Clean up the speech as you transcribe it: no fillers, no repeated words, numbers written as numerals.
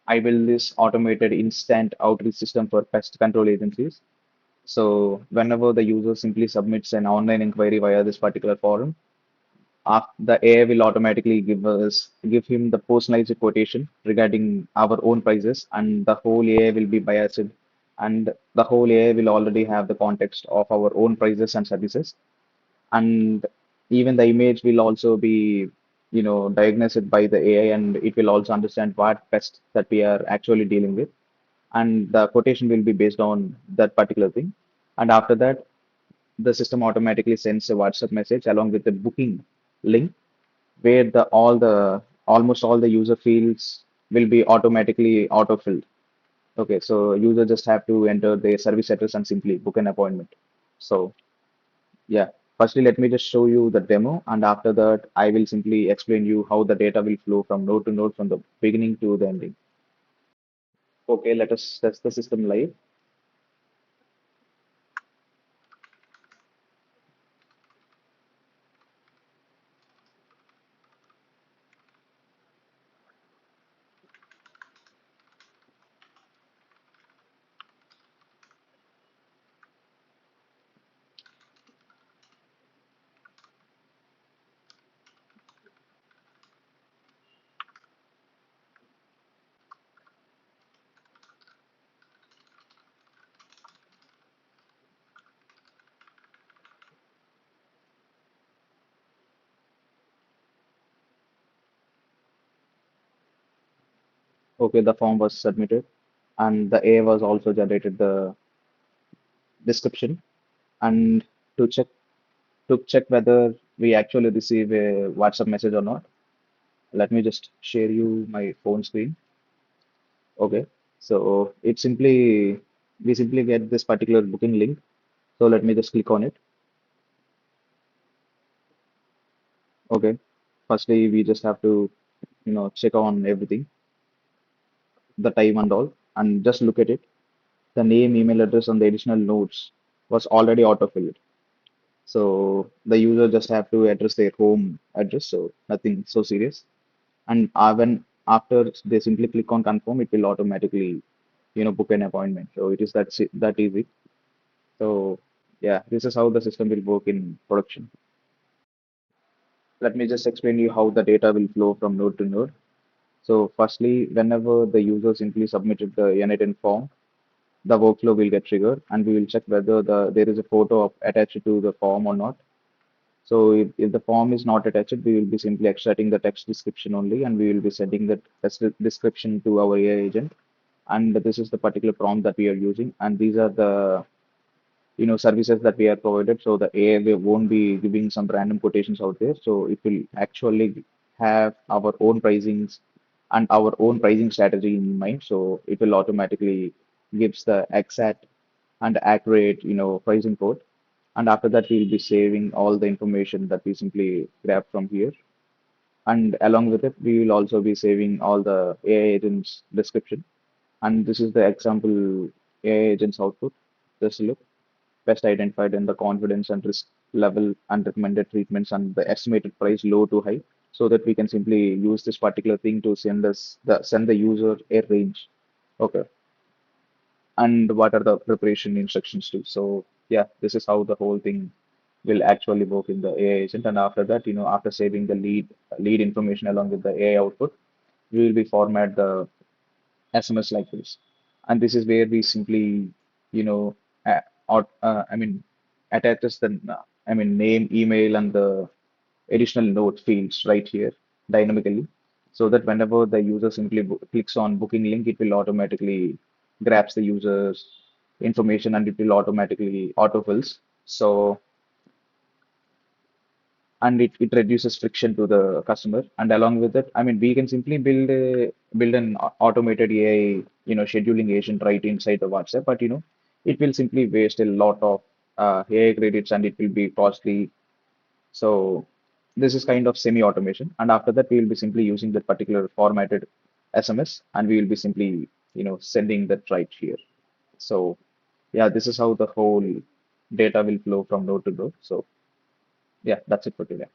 I built this automated instant outreach system for pest control agencies. So whenever the user simply submits an online inquiry via this particular forum, the AI will automatically give him the personalized quotation regarding our own prices, and the whole AI will be biased, and the whole AI will already have the context of our own prices and services, and even the image will also be diagnosed by the AI, and it will also understand what pest that we are actually dealing with, and the quotation will be based on that particular thing. And after that, the system automatically sends a WhatsApp message along with the booking link where the almost all the user fields will be automatically auto-filled. Okay, so user just have to enter their service address and simply book an appointment. So yeah, firstly let me just show you the demo, and after that I will simply explain you how the data will flow from node to node from the beginning to the ending. Okay, let us test the system live. Okay, the form was submitted and the AI was also generated the description. And to check whether we actually receive a WhatsApp message or not, let me just share you my phone screen. Okay, so we simply get this particular booking link. So let me just click on it. Okay, firstly we just have to check on everything, the time and all, and just look at it. The name, email address, and the additional notes was already auto-filled. So the user just have to address their home address, so nothing so serious. And when after they simply click on confirm, it will automatically book an appointment. So it is that easy. So yeah, this is how the system will work in production. Let me just explain you how the data will flow from node to node. So firstly, whenever the user simply submitted the n8n form, the workflow will get triggered, and we will check whether there is a photo attached to the form or not. So if the form is not attached, we will be simply extracting the text description only, and we will be sending that text description to our AI agent. And this is the particular prompt that we are using, and these are the services that we are provided. So the AI won't be giving some random quotations out there. So it will actually have our own pricings and our own pricing strategy in mind. So it will automatically gives the exact and accurate pricing code. And after that, we'll be saving all the information that we simply grab from here. And along with it, we will also be saving all the AI agents description. And this is the example AI agents output. Just look, best identified in the confidence and risk level and recommended treatments and the estimated price low to high, so that we can simply use this particular thing to send the user a range. Okay, and what are the preparation instructions too. So yeah, this is how the whole thing will actually work in the AI agent. And after that, after saving the lead information along with the AI output, we will be format the SMS like this. And this is where we simply, I mean, attaches the, name, email, and the additional note fields right here dynamically, so that whenever the user simply clicks on booking link, it will automatically grabs the user's information and it will automatically autofills. So and it reduces friction to the customer. And along with it, we can simply build an automated AI scheduling agent right inside the WhatsApp, but it will simply waste a lot of AI credits and it will be costly. So this is kind of semi-automation, and after that we will be simply using that particular formatted SMS, and we will be simply sending that right here. So yeah, this is how the whole data will flow from node to node. So yeah, that's it for today.